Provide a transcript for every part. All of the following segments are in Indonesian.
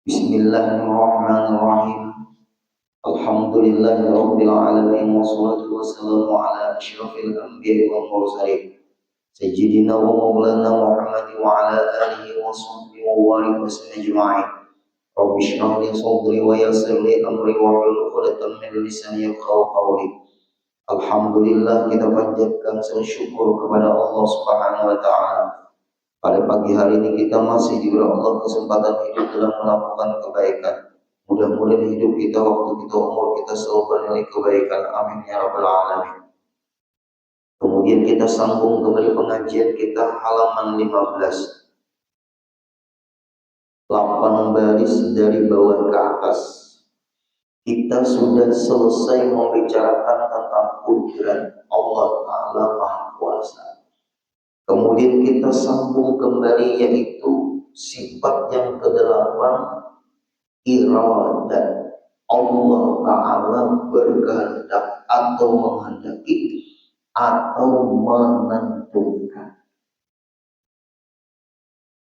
Bismillahirrahmanirrahim. Alhamdulillahirabbil alamin wassalatu wassalamu ala asyrafil anbiya'i wal mursalin sayyidina wa maulana Muhammad wa ala alihi wa sahbihi wa barik wasallam ajma'in. Rabbi shrah li sadri wa yassir li amri wa hlul 'uqdatam min lisani yafqahu qawli. Alhamdulillah, kita panjatkan syukur kepada Allah Subhanahu wa taala. Pada pagi hari ini kita masih diberi Allah kesempatan hidup dalam melakukan kebaikan. Mudah-mudahan hidup kita, waktu kita, umur kita selalu bernilai kebaikan. Amin ya rabbal alamin. Kemudian kita sambung kembali pengajian kita halaman 15. 8 baris dari bawah ke atas. Kita sudah selesai membicarakan tentang kudrat Allah Ta'ala Maha Kuasa. Kemudian kita sambung kembali, yaitu sifat yang ke-8, iradah. Allah Ta'ala berkehendak atau menghendaki atau menentukan.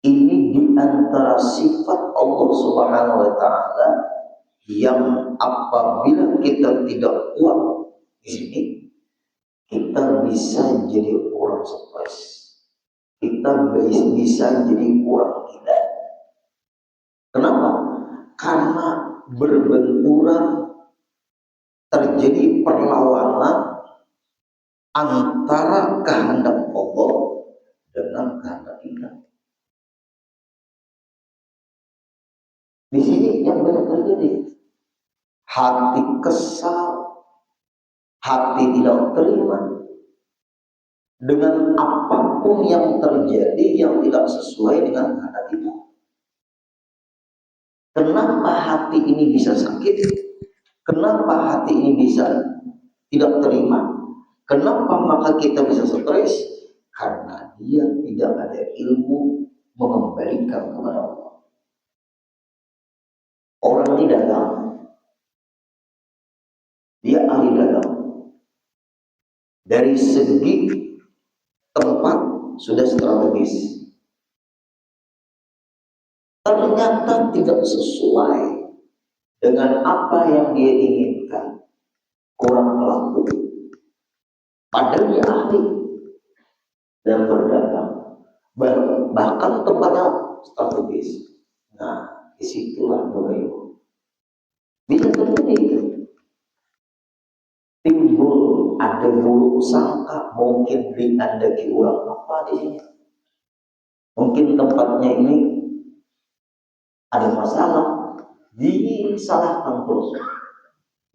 Ini di antara sifat Allah Subhanahu wa Ta'ala yang apabila kita tidak kuat di sini, kita bisa jadi orang stres. Kita bisa jadi kurang gila. Kenapa? Karena berbenturan, terjadi perlawanan antara kehendak Allah dengan kehendak kita. Di sini yang banyak terjadi, hati kesal, hati tidak terima dengan apapun yang terjadi yang tidak sesuai dengan kehendak kita. Kenapa hati ini bisa sakit? Kenapa hati ini bisa tidak terima? Kenapa maka kita bisa stres? Karena dia tidak ada ilmu mengembalikan kepada Allah. Orang ini dagang, dia ahli dagang. Dari segi tempat sudah strategis, ternyata tidak sesuai dengan apa yang dia inginkan, kurang laku. Padahal dia ahli dan berdagang, bahkan tempatnya strategis. Nah, disitulah doa bisa terjadi, timbul ada buruk sangka, mungkin diandaki orang apa di sini. Mungkin tempatnya ini ada masalah, disalahkan terus.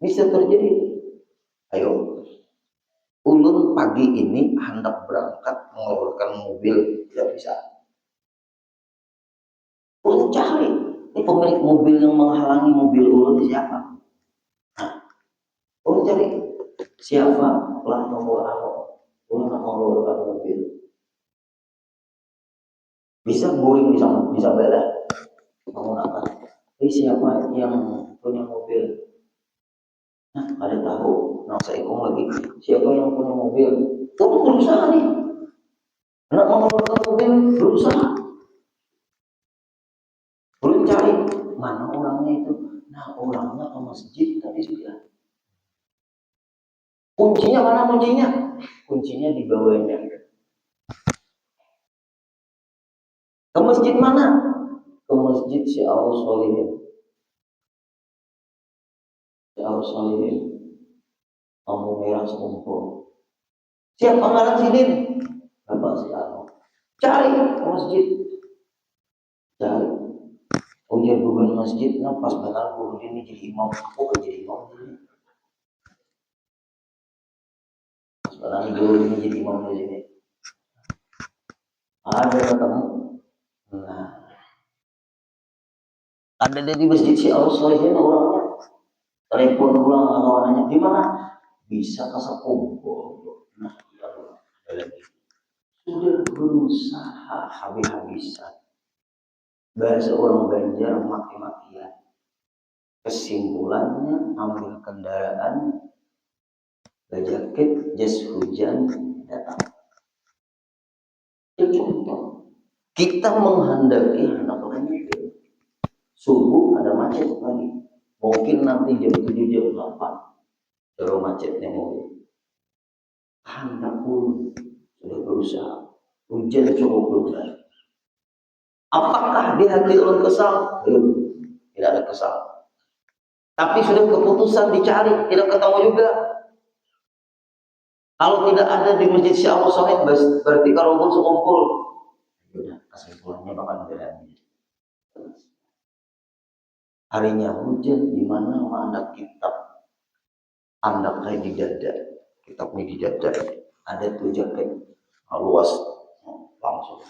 Bisa terjadi. Ayo, ulun pagi ini hendak berangkat mengeluarkan mobil, tidak bisa. Ulun cari, ini pemilik mobil yang menghalangi mobil ulun siapa? Nah, ulun cari siapa plat nomor apa? Ulun nak mengeluarkan mobil. Bisa guring, bisa bela. Menggunakan. Siapa yang punya mobil? Nah, ada tahu. Nah, saya ikut lagi. Siapa yang punya mobil? Oh, berusaha nih. Nak mengeluarkan mobil, berusaha. Belum cari mana orangnya itu. Nah, orangnya ke masjid tadi sudah. Kuncinya mana kuncinya? Kuncinya di bawahnya. Ke masjid mana? Ke masjid Syiarus Shalihin. Syiarus Shalihin. Lampu merah sekumpul. Siapa ngaran sidin? Bapak si Anu. Cari ke masjid. Cari. Oh iya, bukan masjid. Nah, pas benar guru ini jadi imam. Aku kan jadi imam. Pas benar guru ini jadi imam di sini. Ada ketemu. Nah, ada di masjid Syiarus Shalihin orangnya. Telepon pulang atau anaknya di mana? Bisa kasih kumpul. Nah, ada lagi. Sudah berusaha habis-habisan. Bahasa orang Banjar maki-makian. Kesimpulannya ambil kendaraan, jaket, jas hujan, datang. Itu contoh. Kita menghendaki anak mobil subuh ada macet lagi. Mungkin nanti jam 7 jam 8 terus macetnya mobil. Anda pun sudah berusaha, hujan cukup belum. Apakah di hati ulun kesal? Belum, tidak ada kesal. Tapi sudah keputusan dicari, tidak ketemu juga. Kalau tidak ada di masjid Syahul Soleh, berarti kalau pun sekumpul, sudah kesimpulannya bakal berani. Harinya hujan, di mana anda kitab, anda kayak di dada, kitabnya di dada, ada tuh jaket luas, langsung.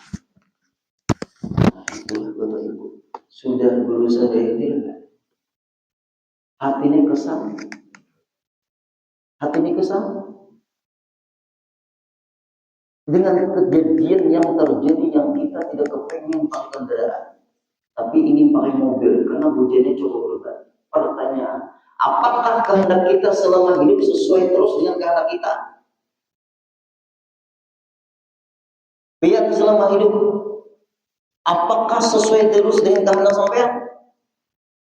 Nah, itulah Bapak Ibu, sudah berusaha ikhtiar, hatinya kesal, hatinya kesal. Dengan kejadian yang terjadi yang kita tidak kepengen pakai kendaraan, tapi ingin pakai mobil karena hujannya cukup lebat. Pertanyaan, apakah kehendak kita selama hidup sesuai terus dengan kehendak kita? Biar selama hidup, apakah sesuai terus dengan kehendak sampean?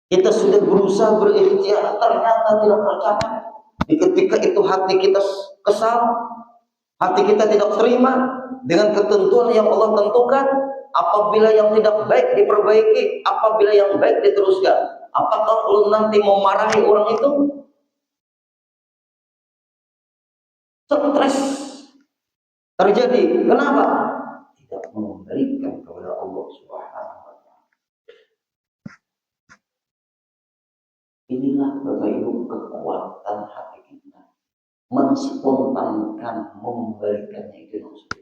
Kita sudah berusaha berikhtiar, ternyata tidak tercapai. Di ketika itu hati kita kesal, hati kita tidak terima dengan ketentuan yang Allah tentukan. Apabila yang tidak baik diperbaiki, apabila yang baik diteruskan. Apakah lu nanti memarahi orang itu? Stres terjadi. Kenapa? Tidak memberikan kepada Allah Subhanahu wa Ta'ala. Inilah Bapak Ibu kekuatan hati kita, menspontankan memberikannya itu langsung.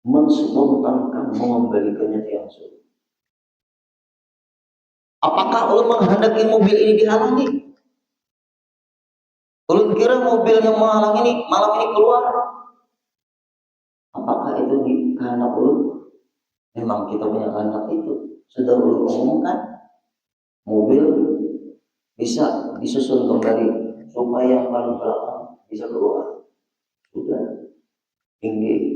Menspontankan mengembalikannya langsung. Apakah Allah menghendaki mobil ini dihalangi? Ulun kira mobil yang menghalangi ini malam ini keluar. Apakah itu di kehendak ulun? Memang kita punya kehendak itu. Sudah ulun umumkan, mobil bisa disusun kembali supaya yang paling belakang bisa keluar. Sudah tinggi.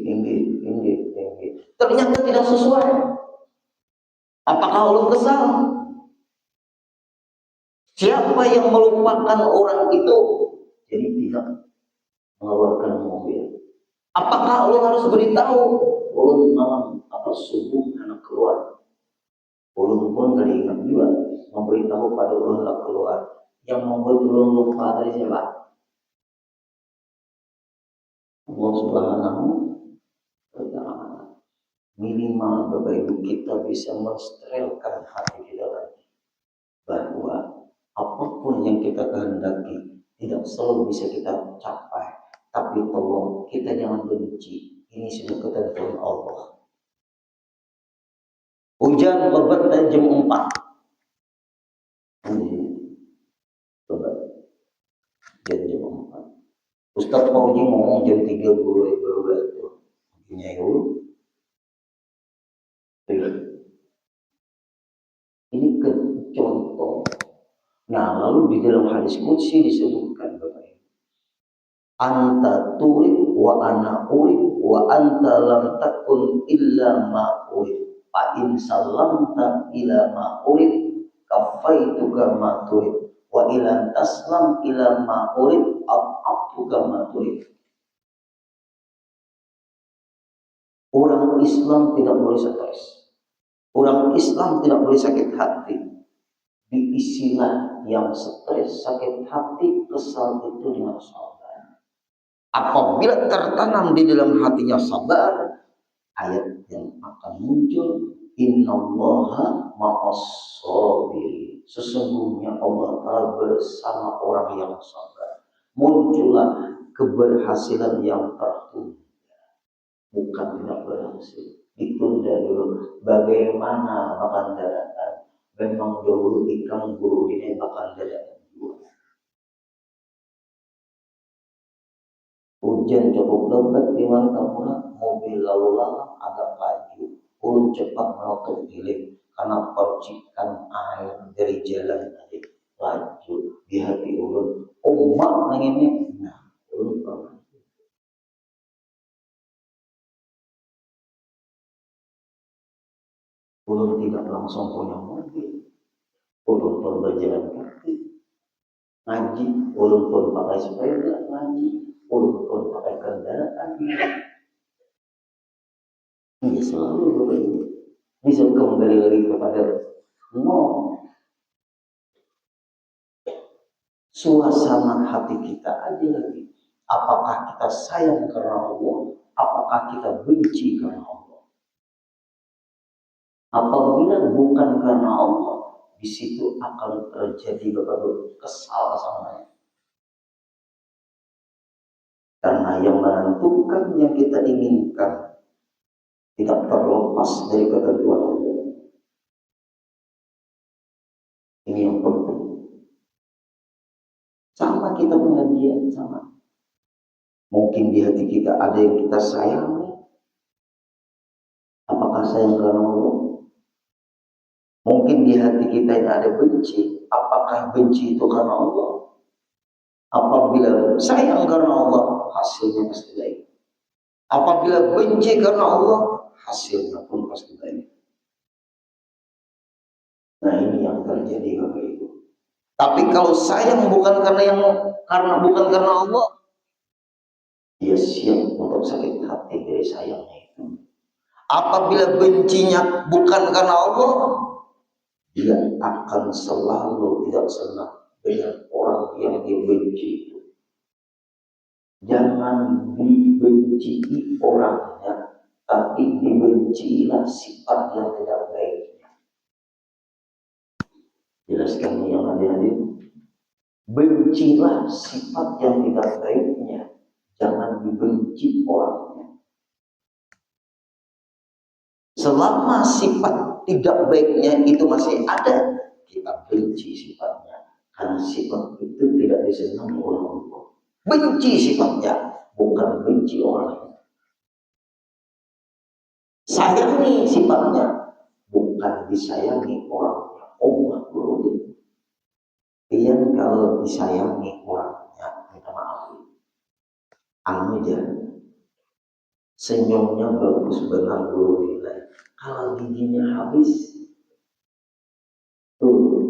Ternyata tidak sesuai. Apakah ulun kesal? Siapa yang melupakan orang itu jadi tidak mengeluarkan mobil? Apakah ulun harus beritahu? Ulun malam subuh anak keluar. Ulun pun gak ingat juga memberitahu pada ulun anak keluar. Yang membuat ulun lupa dari siapa? Allah Subhanahu wa Ta'ala. Minimal Bapak Ibu kita bisa mensterilkan hati kita lagi, bahwa apapun yang kita kehendaki tidak selalu bisa kita capai, tapi tolong kita jangan benci. Ini sudah ketentuan Allah. Hujan lebat dari jam 4. Lebat jam 4. Ustaz Fauji ngomong jam 3 baru itu. Nyeul. Ini kan contoh. Nah, lalu di dalam hadis qudsi disebutkan Bapak Ibu, anta turid wa ana urid wa anta lam takun illa ma urid fa in sallamta ila ma urid kafaituka ma turid wa ilan taslam ila ma urid abtuka ma turid. Orang Islam tidak boleh stres. Orang Islam tidak boleh sakit hati. Di istilah yang stres, sakit hati, kesal itu dengan sabar. Apabila tertanam di dalam hatinya sabar, ayat yang akan muncul, innallaha ma'as-sabirin. Sesungguhnya Allah Ta'ala bersama orang yang sabar. Muncullah keberhasilan yang tertunda. Bukan tidak berhasil, ditunda dulu. Bagaimana makan daratan? Memang dulu ikan guru ini makan daratan dua. Hujan cukup lebat di Martapura, mobil lalu lalang agak laju. Ulun cepat menutup bilik karena percikan air dari jalan tadi laju di hati ulun. Umat nang ini, nah ulun pernah. ulun tidak langsung punya mobil, ulun pun berjalan kaki, ngaji, ulun pun pakai sepeda, ngaji, ulun pun pakai kendaraan. Ini selalu begitu. Bisa kembali lagi kepada suasana hati kita aja lagi. Apakah kita sayang karena Allah? Apakah kita benci karena Allah? Apabila bukan karena Allah, di situ akan terjadi kesal samanya. Karena yang menentukan yang kita inginkan tidak terlepas dari ketentuan Allah. Ini yang penting. Sama kita punya dia, sama. Mungkin di hati kita ada yang kita sayangi. Apakah sayang karena Allah? Mungkin di hati kita ini ada benci. Apakah benci itu karena Allah? Apabila sayang karena Allah, hasilnya pasti baik. Apabila benci karena Allah, hasilnya pun pasti baik. Nah, ini yang terjadi Bapak Ibu. Tapi kalau sayang bukan karena Allah, dia siap untuk sakit hati dari sayangnya itu. Apabila bencinya bukan karena Allah, dia akan selalu tidak senang dengan orang yang dibenci. Jangan dibenci orangnya, tapi dibencilah sifat yang tidak baiknya. Jelaskan yang hadir. Bencilah sifat yang tidak baiknya, jangan dibenci orangnya. Selama sifat tidak baiknya itu masih ada, kita benci sifatnya, karena sifat itu tidak disenangi oleh Allah. Benci sifatnya, bukan benci orangnya. Sayangi sifatnya, bukan disayangi orangnya. Allah berudin. Yang kalau disayangi orangnya, minta maaf, aja senyumnya bagus benar dulu nilai. Kalau giginya habis, tuh.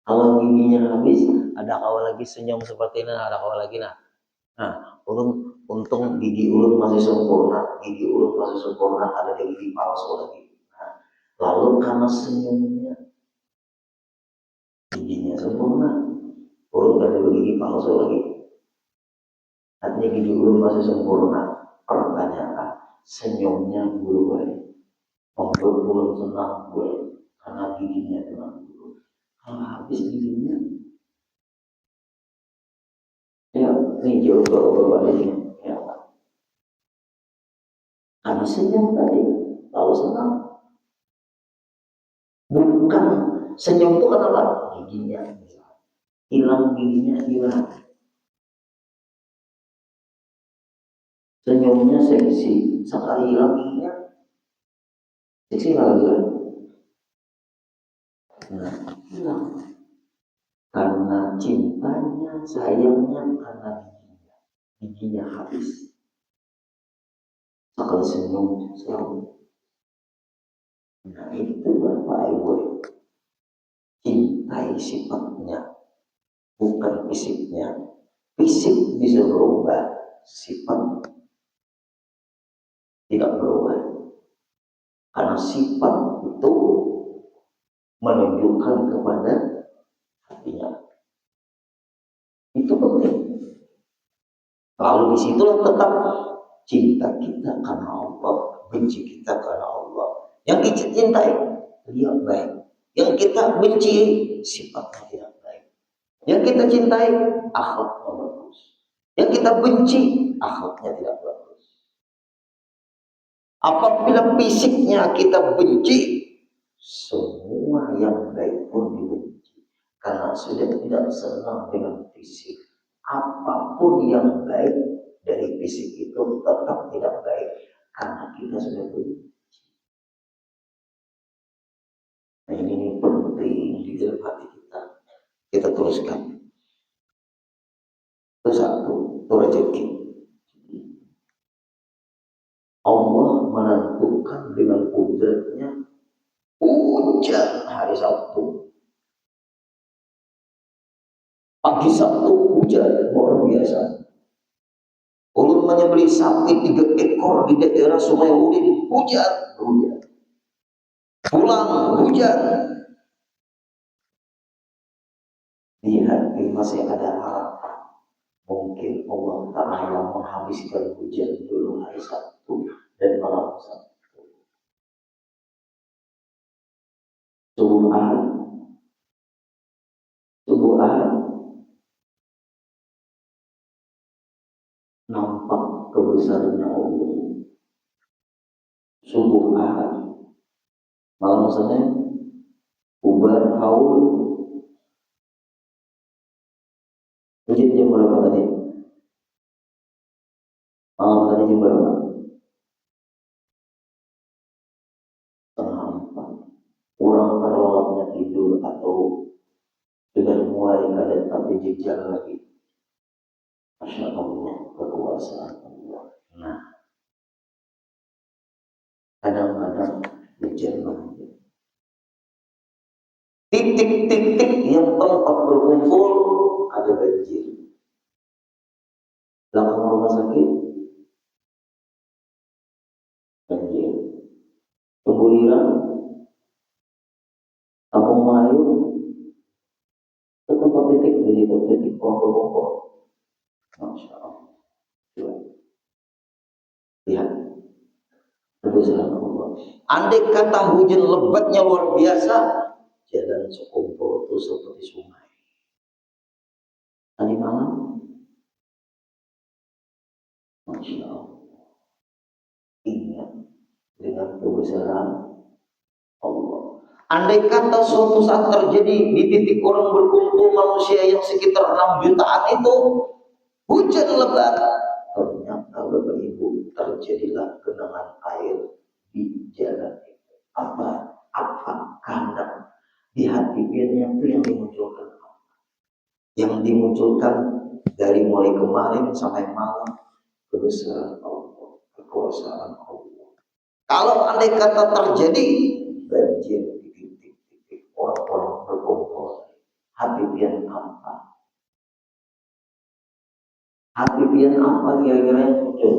Kalau giginya habis, ada kau lagi senyum seperti ini, ada kau lagi nah. Nah, untung gigi ulun masih sempurna, ada gigi palsu lagi. Nah, lalu karena senyumnya giginya sempurna, ulun gak ada gigi palsu lagi. Artinya gigi ulun masih sempurna. Pertanyaan, senyumnya gue, untuk ulun senang gue, karena giginya tenang gue. Kalau habis giginya, ya ini jauh bawa ini, ya karena senyum tadi, lalu senang. Bukan senyum itu kenapa? Giginya hilang, giginya hilang. Senyumnya seksi, sekali hilang giginya seksi lagi. Nah, hilang. Karena cintanya, sayangnya, karena giginya habis. Sekali senyum selalu. Nah, itu Bapak Ibu, cintai sifatnya, bukan fisiknya. Fisik bisa berubah, sifat tidak berubah. Karena sifat itu menunjukkan kepada hatinya. Itu penting. Lalu disitulah tetap cinta kita karena Allah, benci kita karena Allah. Yang kita cintai dia baik, yang kita benci sifatnya tidak baik. Yang kita cintai akhlaknya bagus, yang kita benci akhlaknya tidak bagus. Apabila fisiknya kita benci, semua yang baik pun dibenci, karena sudah tidak senang dengan fisik. Apapun yang baik dari fisik itu tetap tidak baik, karena kita sudah benci. Nah, ini penting di dalam hati kita. Kita teruskan. Itu satu, itu rezeki. Allah menentukan dengan kudratnya hujan hari Sabtu. Pagi Sabtu hujan luar biasa. Ulun menyembelih sapi 3 ekor di daerah Sungai Udin, hujan. Pulang hujan. Lihat, ini masih ada harapan. Mungkin Allah Ta'ala menghabiskan hujan dulu hari Sabtu dan malam Sabtu. Subuh Ahad nampak kebesarannya Allah. Subuh Ahad malam Senin bubar haul. Hujan jam berapa tadi? Malam tadi jam berapa? Setengah 4. Kurang terlewatnya tidur atau sudah mulai ada tapi jejak lagi. Masya Allah, kekuasaan Allah. Nah, kadang-kadang hujan banjir. Titik-titik yang tempat berkumpul ada banjir. Belakang rumah sakit banjir. Pembuliran, Kampung Melayu, ke tempat titik di situ, titik kumpul-kumpul. Masya Allah. Lihat, kebesaran Allah. Andai kata hujan lebatnya luar biasa, jalan sekumpul itu seperti sungai. Tadi malam, Masya Allah, ingat dengan kebesaran Allah. Andai kata suatu saat terjadi di titik orang berkumpul manusia yang sekitar 6 jutaan itu hujan lebat, ternyata Bapak Ibu terjadilah genangan air di jalan itu. Apa kehendak di hati biarnya itu yang dimunculkan. Yang dimunculkan dari mulai kemarin sampai malam, kebesaran Allah, kekuasaan Allah. Kalau andai kata terjadi banjir di titik-titik orang-orang berkumpul, hati pian apa? Hati pian apa kira-kira yang muncul?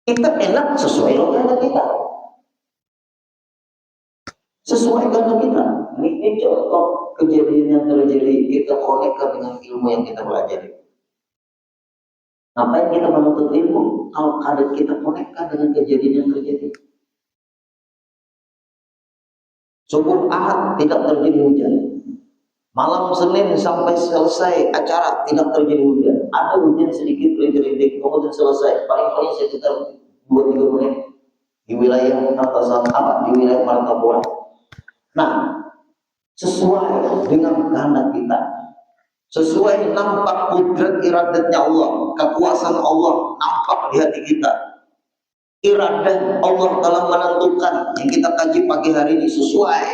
Kita enak sesuai dengan kita. Sesuai dengan kita. Ini contoh kejadian yang terjadi, kita konekkan dengan ilmu yang kita pelajari. Ngapain kita menuntut ilmu kalau kadang kita konekkan dengan kejadian yang terjadi? Subuh Ahad tidak terjadi hujan. Malam Senin sampai selesai acara tidak terjadi hujan. Ada hujan sedikit rintik-rintik, kemudian selesai. Paling-paling sekitar 2-3 menit di wilayah atasan di wilayah Martapuan. Nah, sesuai dengan kehendak kita, sesuai nampak kudrat iradatnya Allah, kekuasaan Allah nampak di hati kita. Iradah Allah telah menentukan yang kita kaji pagi hari ini sesuai.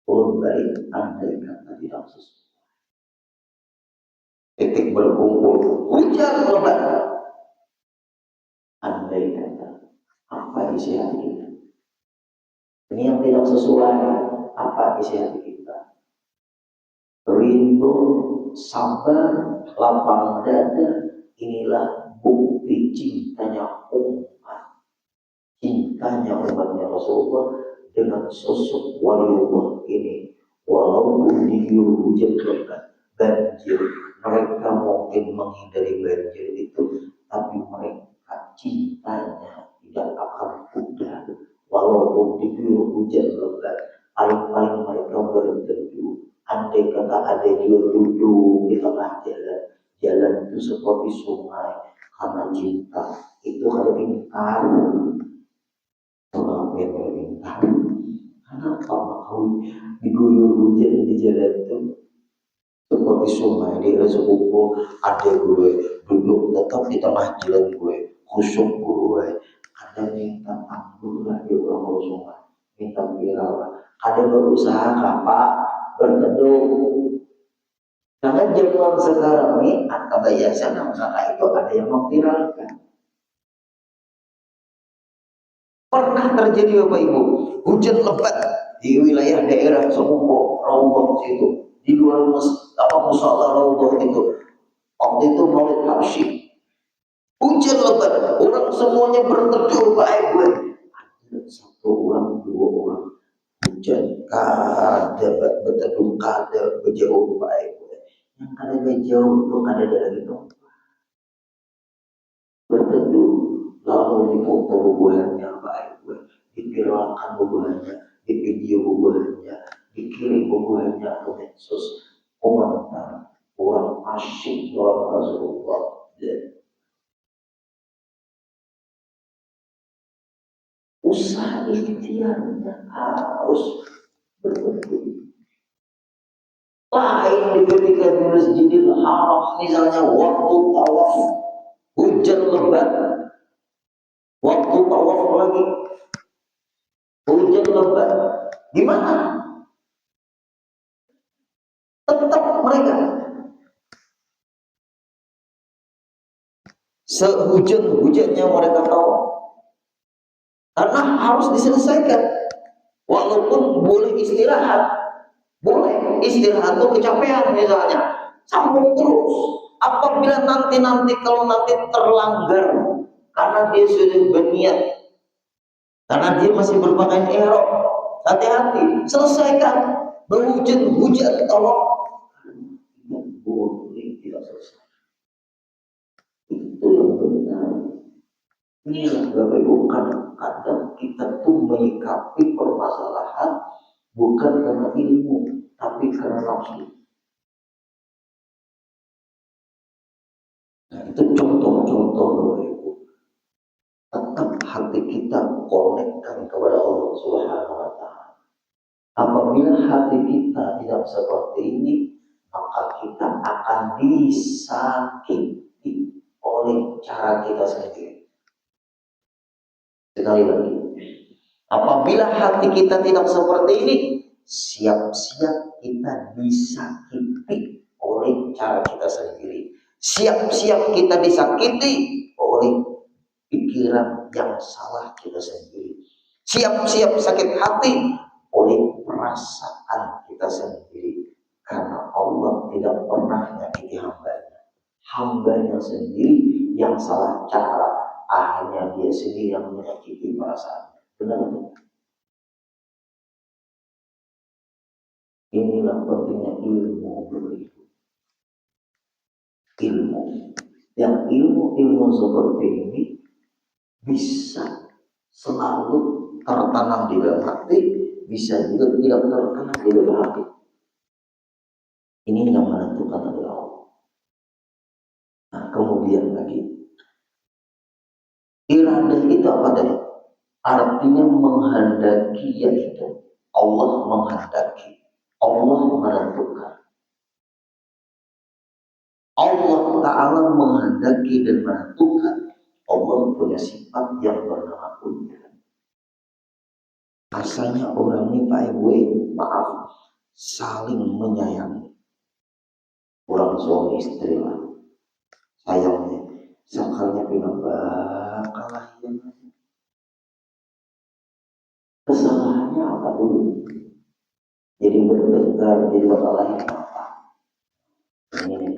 Baik, andai kata tidak sesuai. Titik berkumpul, hujan lebat. Andai kata, apa isi hati kita? Ini yang tidak sesuai, apa isi hati kita? Rindu, sabar, lapang dada, inilah bukti cintanya umat. Cintanya umatnya Rasulullah dengan sosok waliullah ini. Walaupun diguyur hujan lebat, banjir, mereka mungkin menghindari banjir itu, tapi mereka cintanya tidak akan pudar. Walaupun diguyur hujan lebat, paling-paling mereka berteduh. Andai kata ada juga duduk di tengah jalan, jalan itu seperti sungai karena cinta. Itu kalau ingkar, kalau yang ingkar, kenapa mau diguyur hujan di jalan itu seperti sungai di sepupu ada gue duduk tetap di tengah jalan gue khusyuk gue ada minta ampun lah di orang sungai minta viral ada berusaha apa berteduh karena zaman sekarang ini kebiasaan anak itu ada yang memviralkan Pernah terjadi Bapak Ibu hujan lebat di wilayah daerah Semumpul, Raudhah situ, di luar musala Raudhah itu. Waktu itu Maulid Habsyi. Hujan lebat, orang semuanya berteduh baik. Ada satu orang, dua orang hujan kada berteduh kada berjauh baik. Yang kada berjauh itu kada ada lagi tuh berteduh, lalu difoto bubuhannya baik, dipiralkan bubuhannya, di video bubuhannya, dikirim bubuhannya ke medsos, komentar orang asyik dalam Rasulullah. Usaha ikhtiarnya harus berteduh. Lain di ketika di Masjidil Haram, misalnya waktu tawaf hujan lebat, waktu tawaf lagi hujan lebat, gimana? Tetap mereka sehujan-hujannya mereka tawaf, karena harus diselesaikan. Walaupun boleh istirahat, boleh istirahat tuh kecapean misalnya, sambung terus. Apabila nanti kalau nanti terlanggar karena dia sudah berniat, karena dia masih berpakaian ihram, hati-hati, selesaikan. Berhujan-hujan tolong boleh tidak selesai. Itu yang benar. Inilah Bapak Ibu, kadang kita tuh menyikapi permasalahan bukan karena ilmu, tapi karena nafsu. Nah, itu contoh-contoh Bapak Ibu. Tetap hati kita konekkan kepada Allah Subhanahu wa Ta'ala. Apabila hati kita tidak seperti ini, maka kita akan disakiti oleh cara kita sendiri. Sekali lagi, apabila hati kita tidak seperti ini, siap-siap kita disakiti oleh cara kita sendiri. Siap-siap kita disakiti oleh pikiran yang salah kita sendiri. Siap-siap sakit hati oleh perasaan kita sendiri. Karena Allah tidak pernah menyakiti hambanya. Hambanya sendiri yang salah cara. Akhirnya dia sendiri yang menyakiti perasaan. Benar betul. Inilah pentingnya ilmu begitu. Ilmu. Yang ilmu seperti ini bisa selalu tertanam di dalam hati, bisa juga tidak tertanam di dalam hati. Ini yang menentukan adalah Allah. Nah, kemudian lagi, iradah itu apa tadi? Artinya menghendaki, yaitu Allah menghendaki, Allah menentukan. Allah Ta'ala menghendaki dan menentukan. Allah punya sifat yang bernama punya. Asalnya orang ini Pak Ibu, maaf, saling menyayangi. Orang suami istri lah, sayangnya sakalnya pinang bakalah yang kesalahannya apa dulu? Jadi bertengkar, jadi bakalah yang apa? Ini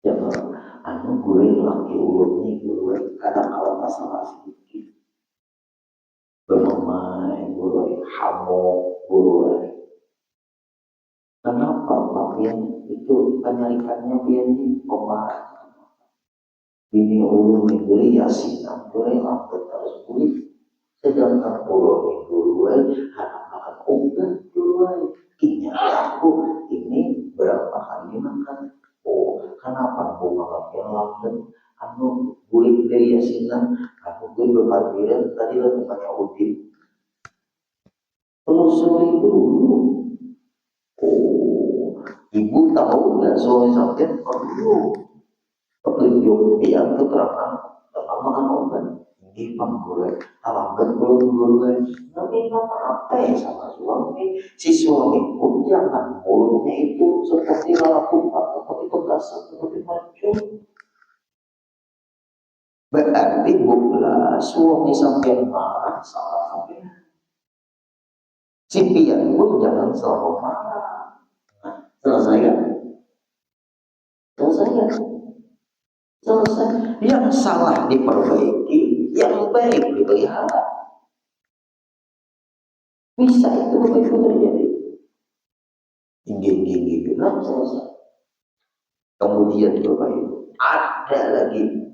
jangan anu gue laki ulurnya gue kadang kalau masalah sedikit bermain gue hamok gue. Kenapa Pak yang itu penyarikannya dia ini pemarah? Ini ulur gue yasinan gue lambat harus gue. Sedangkan ulur gue anak makan obat gue. Ini aku ini berapa kali makan? Oh, kenapa aku makan yang lambat? Anu gue dari yasinan, aku gue berparkiran tadi lah bukannya udin. Telusuri dulu. Oh, ibu tahu nggak suami sampai perlu petunjuk dia keterangan tentang makan obat di panggulan lambat belum gue tapi apa ya sama suami si suami pun jangan mulutnya itu seperti lalat kupat seperti pegasan seperti macam Berarti bukan suami sampai marah salah sampai. Si pian pun jangan selalu marah. Nah, selesai kan? Selesai kan? Selesai. Yang salah diperbaiki, yang baik dipelihara. Bisa itu begitu terjadi. Tinggi bilang selesai. Kemudian Bapak Ibu, ada lagi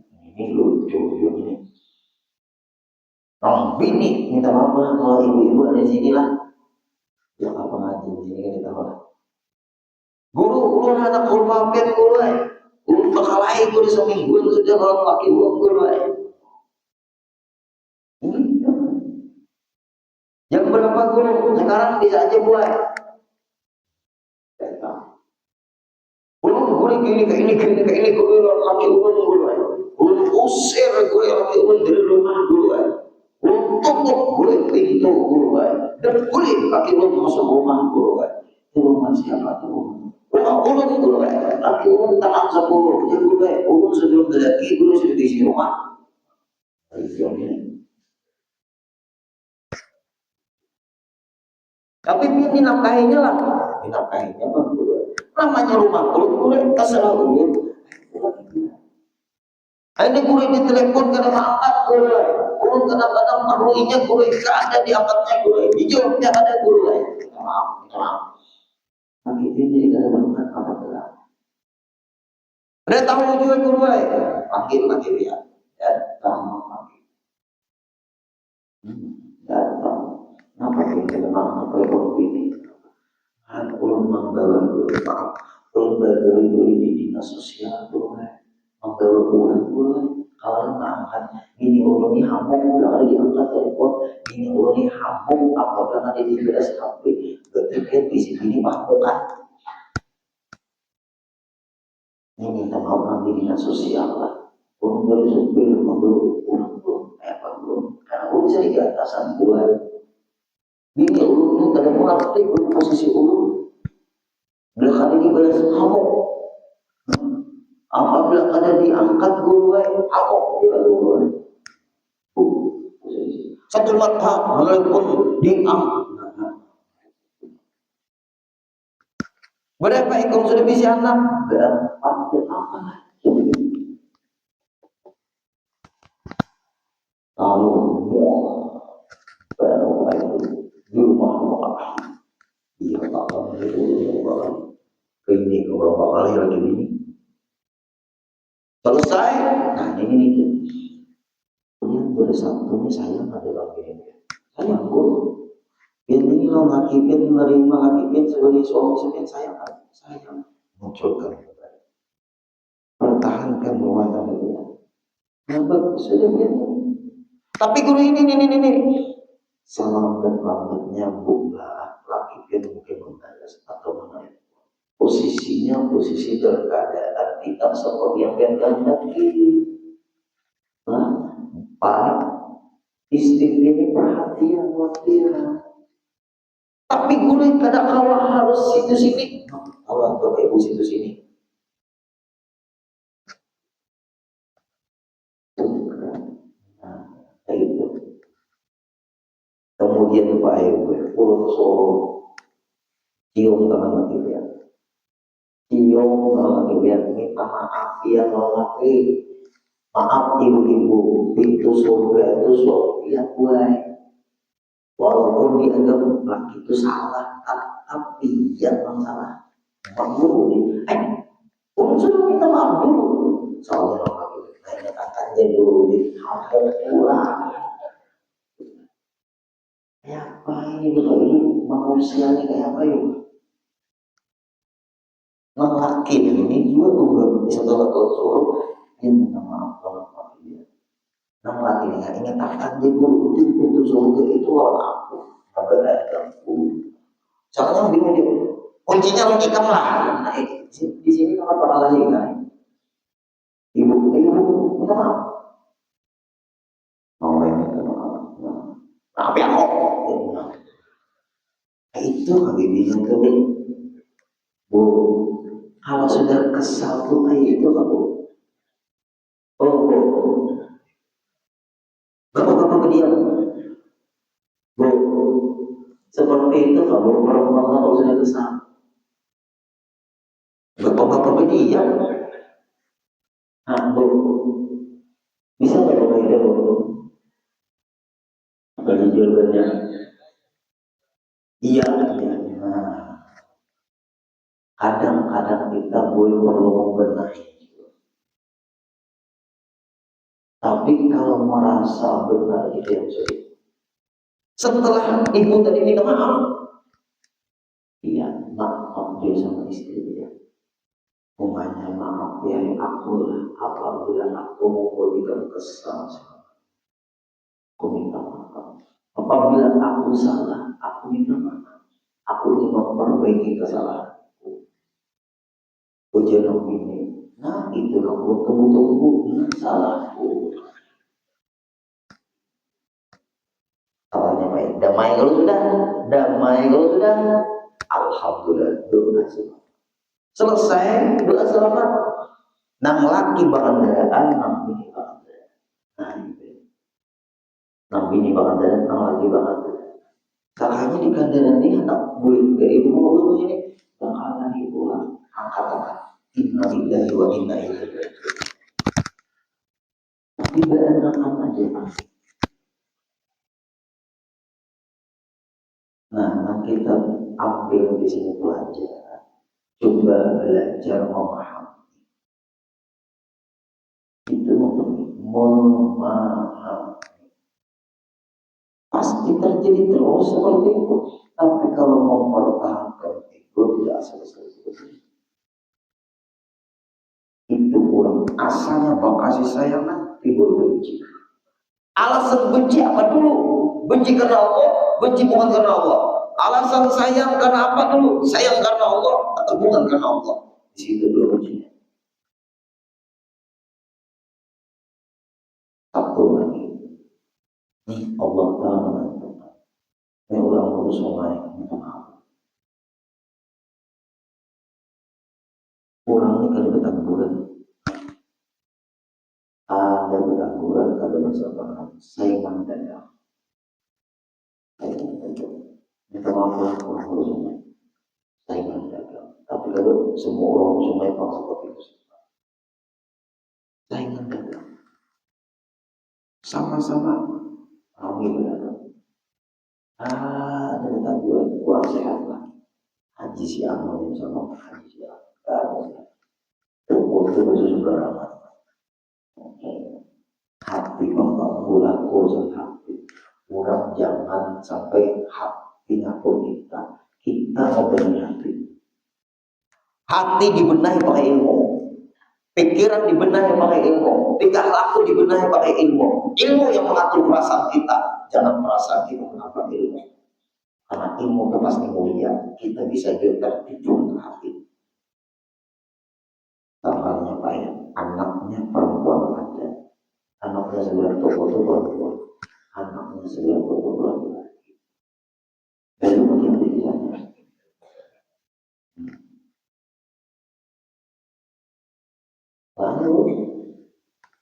ini lucu ini. Oh, bini minta maaf lah kalau ibu-ibu ada di sini lah. Ya apa ngaji di sini kan kita lah. Guru anak guru mampir guru guru bakalai guru seminggu sudah kalau laki guru Yang berapa guru sekarang bisa aja buat. Guru gini guru laki guru usir guru laki dari rumah guru tutup guru pintu guru dan guru laki masuk rumah guru di rumah siapa tuh? Ulun guru laki tangan 10 ya guru ulun sebelum laki guru sudah di rumah. Tapi ini nafkahinya lah, nafkahinya bang guru. Namanya rumah guru terserah guru. Ini guru ditelepon karena angkat guru. Guru kadang-kadang perlunya guru ada diangkatnya guru. Dijawabnya ada guru. Maaf. Tapi ini jadi kadang-kadang apa benar? Ada tahu juga guru panggil ya. Tahu panggil. Tahu. Kenapa kita memang apa ini? Ulun membawa guru maaf. Ulun berguru di dinas sosial guru. Membawa guru kalau mengangkat ini ulun ini hamil kalau diangkat telepon ini ulun ini hamil apabila nanti di HP berpikir di sini mahmukan. Ini minta maaf nanti dinas sosial lah. Ulun baru supir membawa ulun karena ulun bisa di atasan gue. Ini ulun ini telepon aktif posisi ulun. Bila kali ini balas hamil. Apabila ada diangkat guru amok guru satu mata walaupun diangkat berapa ekor sudah bisa anak berapa lalu baru di rumah iya tak ini beberapa kali lagi ini selesai. Nah ini nih yang bersatu ini sayang adalah ini sayang guru ini lo ngakitin menerima ngakitin sebagai suami sayang munculkan pertahankan rumah tangga kita. Nampak sudah begini. Tapi guru ini salam dan lambatnya buka ngakitin mungkin membalas atau menarik posisinya posisi dalam keadaan tidak seperti yang kehendaki. Pak istri ini perhatian buat dia. Tapi guru kadang kala harus situ sini. Kalau Bapak Ibu situ sini. Nah, itu. Kemudian Pak Ibu pulang Solo, cium tangan lagi dia. Cium tangan lagi dia. Minta maaf ya kalau maaf ibu-ibu, pintu surga itu surga buai. Walaupun dianggap laki itu salah, tapi yang salah guru sudah minta maaf dulu. Soalnya laki itu akan jadi dulu di kampung pulang. Kayak apa ini manusianya kayak apa yuk? Laki ini juga setelah suruh dia minta maaf kalau dia. Laki ini ingat akan dia guru di pintu surga itu orang aku. Apa ada soalnya bingung dia. Kuncinya logika lah. Nah, di sini kamar para lagi kan. Ibu minta maaf. Mau ini minta maaf. Tapi aku. Nah, itu habibinya tuh. Bu, kalau sudah kesal tuh kayak itu kan Bu. Oh, Seperti itu kalau perempuan kalau sudah besar. Bapak-bapak dia, bu, bisa nggak bapak itu bu? Bagi jawabannya, iya, iya. Nah, kadang-kadang kita boleh perlu membenahi. Tapi kalau merasa benar itu yang sulit. Setelah ibu tadi minta maaf, iya, maaf dia sama istri dia. Umumnya maaf ya aku lah apabila aku memberikan kesal sama aku minta maaf. Apabila aku salah, aku minta maaf. Aku ingin memperbaiki kesalahanku. Ujian ini, nah itu aku tunggu-tunggu dengan salahku. Awalnya baik, damai kalau sudah, alhamdulillah doa selesai doa selamat. Nang laki bakandaraan, nang bini bakandaraan. Nah itu, nang bini bakandaraan, nang laki bakandaraan. Salahnya di kandaran ini anak boleh dari rumah dulu ini bakalan ibu angkat inna lillahi wa inna ilaihi raji'un. Tidak enakan aja. Nah, kita ambil di sini pelajaran. Coba belajar memahami. Itu memahami. Pasti terjadi terus seperti itu. Tapi kalau mempertahankan itu tidak selesai. Itu kurang. Asalnya kasih sayang timbul benci. Alasan benci apa dulu? Benci karena Allah, benci bukan karena Allah. Alasan sayang karena apa dulu? Sayang karena Allah atau bukan karena Allah? Di situ dulu bencinya. Satu lagi, ini Allah Taala menentukan. Ini ulang urus sungai, minta maaf. Orang ini kalau ketangguran, ada ketangguran kalau bersama saingan dagang. Minta maaf orang urus sungai, saingan dagang. Tapi kalau semua orang sungai bangsa seperti itu, saingan dagang. Sama-sama kami berada. Ada ketangguran kurang sehat lah. Haji siang sama haji siang. Itu juga ramah. Hati membangun urusan hati. Orang jangan sampai hatinya pun kita membenahi hati. Hati dibenahi pakai ilmu, pikiran dibenahi pakai ilmu, tingkah laku dibenahi pakai ilmu. Ilmu yang mengatur perasaan kita, jangan perasaan kita mengatur ilmu. Karena ilmu itu pasti mulia, kita bisa juga tertipu hati. Contohnya Pak ya, anaknya perempuan ada, anaknya sebelah toko itu perempuan, anaknya sebelah toko laki-laki. Jadi mungkin pikirannya. Lalu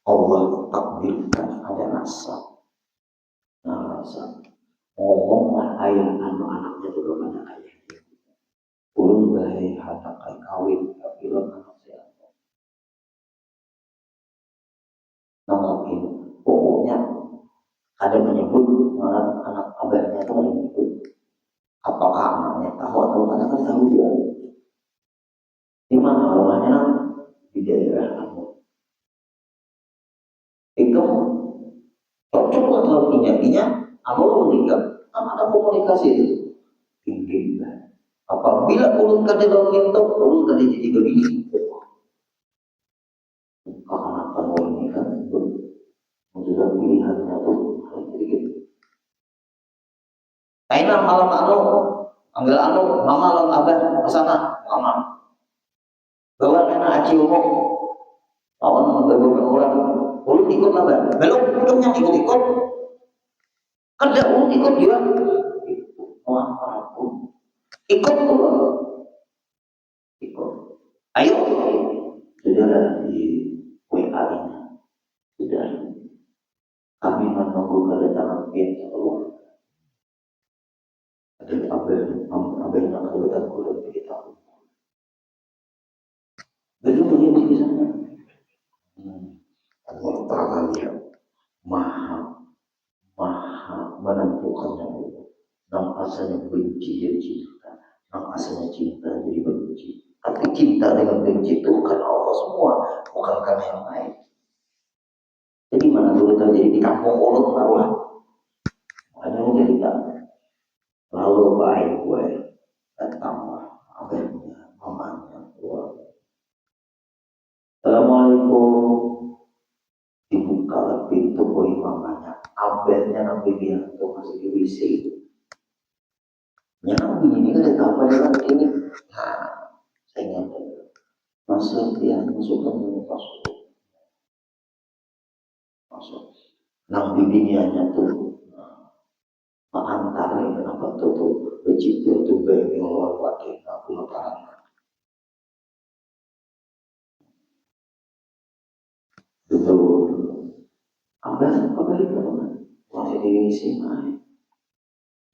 Allah takdirkan ada rasa, ngomonglah ayah anak-anaknya itu kepada ayahnya. Ulun bahaya anak kawin, tapi anak saya. Nah, pokoknya ada menyebut anak abahnya itu menyebut apakah anaknya tahu atau tidak tahu dia di mana rumahnya di daerah kamu itu cocok atau intinya anu menikah ada komunikasi itu tinggi lah apabila ulun kada dalam itu ulun kada jadi begini karena kamu ini kan sudah pilihannya tuh jadi gitu. Aina malam ambil mama lawan abah ke sana, mama. Bawa anak aci umum, lawan beberapa orang. Ulun ikut abah, belum yang ikut. Kada ulun ikut juga. Wah, aku ikut dulu. Ikut. Ayo, sudah di WA ini. Sudah. Kami menunggu kedatangan pihak Allah. Abel nak kebetulan kurang kita. Belum begini di sana. Allah Taala dia maha menentukannya Allah. Yang asalnya benci jadi cinta, yang asalnya cinta jadi benci. Tapi cinta dengan benci itu karena Allah semua, bukan karena yang lain. Jadi mana dulu terjadi di kampung orang taruhan. Makanya jadi tak lalu baik gue datanglah abangnya, mamanya, keluarga. Assalamualaikum. Dibuka pintu oleh mamanya. Abangnya Nabi Bianto masih di WC. Ya Nabi ini kan ada apa dengan ini? Nah, saya ingat masuk dia masukkan dulu masuk. Nabi biniannya tuh antara yang apa tuh begitu tuh bayi yang luar pakai aku lebaran. Betul. Apa itu masih di sini.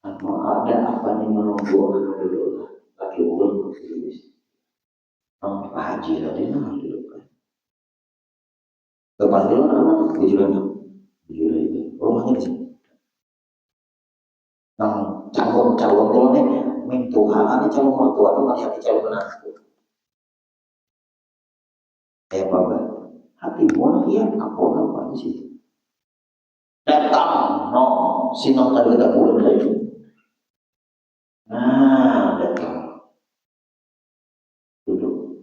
Mau ada apa nih menunggu orang dulu lagi ulun di sini. Haji tadi nang dulu kan. Depan dulu anak di jalan ini. Rumahnya di sini. Nang calon dulu nih mintu hak calon mertua itu masih ada calon menantu. Bapak, hati buah iya aku apa di situ. Datang, no, sinong tadi kita bulan lagi. Nah, datang, duduk.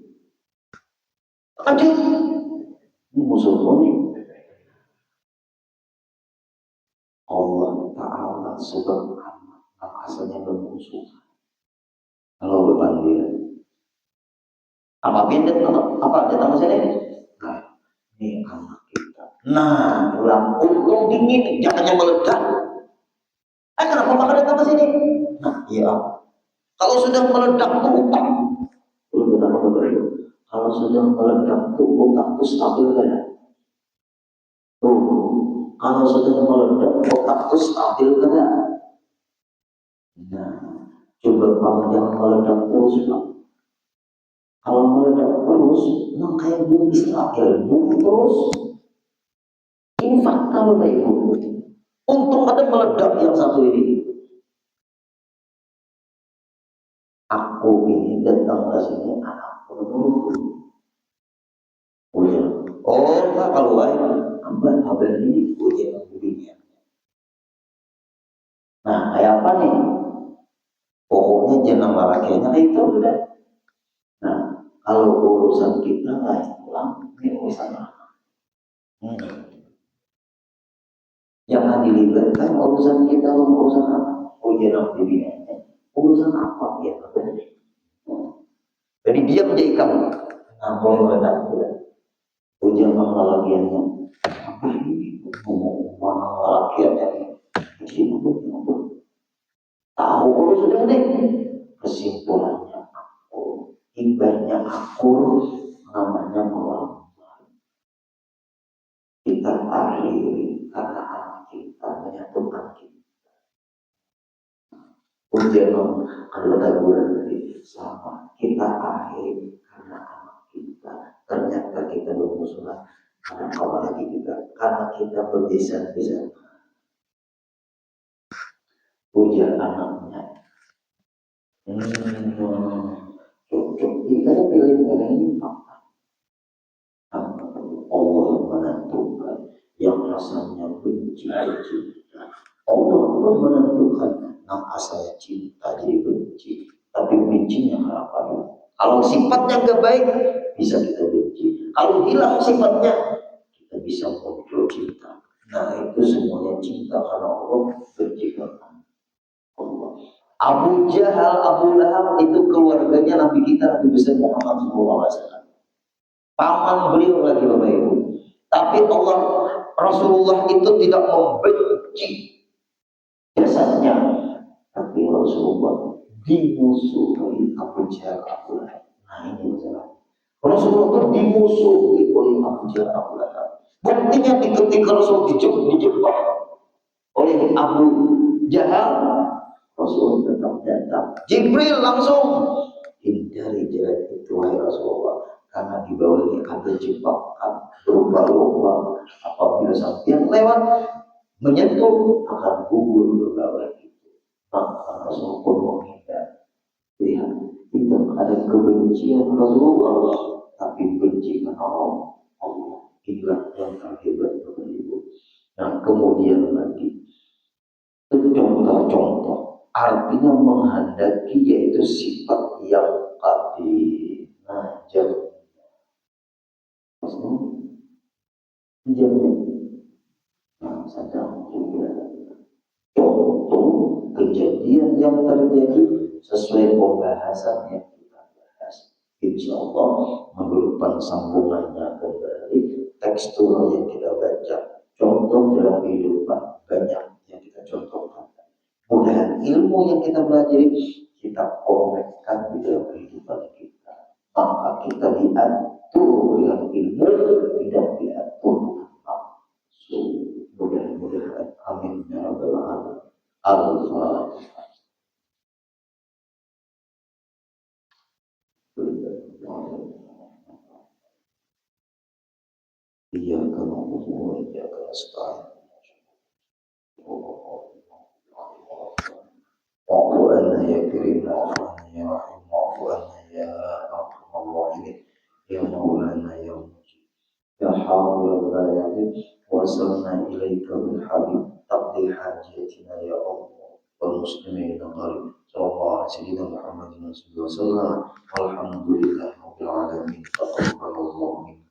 Aduh, ini musuh ini. Allah Ta'ala subhanahu asalnya bermusuh. Kalau depan dia, apa pindah apa datang ke sini? Nah, ini anak kita. Nah, pulang untung dingin, jangan meledak. Kenapa maka datang ke sini? Nah, iya. Kalau sudah meledak tuh utang. Kalau sudah meledak tuh utang itu stabil kan? Kalau sudah meledak otak itu stabil kan? Nah, coba kamu jangan meledak terus, Pak. Kalau meledak terus, memang kayak bumi stabil, bumi terus. Ini fakta Bapak Ibu. Untung ada meledak yang satu ini. Aku ini datang ke sini, anakku dulu. Pak kalau abang ini ujian dunia. Nah, kayak apa nih? Pokoknya jenang lalakianya itu udah. Nah, kalau urusan kita lain pulang, ini urusan apa? Jangan dilibatkan urusan kita urusan apa? Ujian dunia. Urusan apa ya? Jadi dia menjadi kamu. Nah, boleh meledak udah. Ujian lalakiannya. Apa ini? Ngomong mana lalakiannya? Begini. Tahu kalau sudah deh. Kesimpulannya aku, ibadahnya aku, namanya melamar. Kita akhiri karena anak kita menyatukan kita. Ujian anggota bulan tadi sama kita akhiri karena anak kita. Ternyata kita bermusuhan karena apalagi juga karena kita berbisa-bisa. Ujian anaknya. Cocok. Kita pilih karena ini fakta. Allah menentukan yang rasanya benci. Allah pun menentukan yang asalnya cinta jadi benci. Tapi bencinya apa? Kalau sifatnya nggak baik, bisa kita benci. Kalau hilang sifatnya, kita bisa muncul cinta. Nah itu semuanya cinta karena Allah, benci karena Allah. Abu Jahal, Abu Lahab itu keluarganya Nabi kita, Nabi besar Muhammad SAW. Paman beliau lagi Bapak Ibu. Tapi Allah Rasulullah itu tidak membenci jasadnya. Tapi Rasulullah dimusuhi Abu Jahal, Abu Lahab. Nah ini masalah. Rasulullah itu dimusuhi oleh Abu Jahal, Abu Lahab. Buktinya ketika Rasul dijebak oleh Abu Jahal, Rasul tetap datang. Jibril langsung hindari jalan itu wahai Rasulullah, karena di bawahnya ada jebakan berupa lubang. Apabila sampai lewat menyentuh akan gugur ke bawah itu. Maka Rasul pun menghindar. Lihat, tidak ada kebencian Rasulullah, tapi benci karena Allah. Inilah yang terhebat Bapak Ibu. Nah, kemudian lagi contoh-contoh, artinya menghendaki, yaitu sifat yang qadir. Nah, jamin. Nah, sedang juga contoh kejadian yang terjadi sesuai pembahasan yang kita bahas. Insya Allah menurut sambungannya kembali tekstur yang kita baca, contoh dalam kehidupan banyak yang kita contohkan. Mudahan ilmu yang kita pelajari kita konekkan di dalam kehidupan kita. Maka kita diatur dengan ilmu, tidak diatur dengan nafsu. Mudah-mudahan amin ya rabbal alamin. Al-Fatihah. Iyyaka na'budu wa iyyaka nasta'in. Wa'fu anna ya karim, wa'fu anna ya rahim, wa'fu anna ya arhamar rahimin, ya maulana ya mujib, ya hawla la ya'lim, wasalna ilaika bil habib, taqdi hajatina ya Allah, wal muslimin gharib, sallallahu alaihi sayyidina Muhammadin sallallahu alaihi wasallam, walhamdulillahi rabbil alamin, taqabbalallahu minna.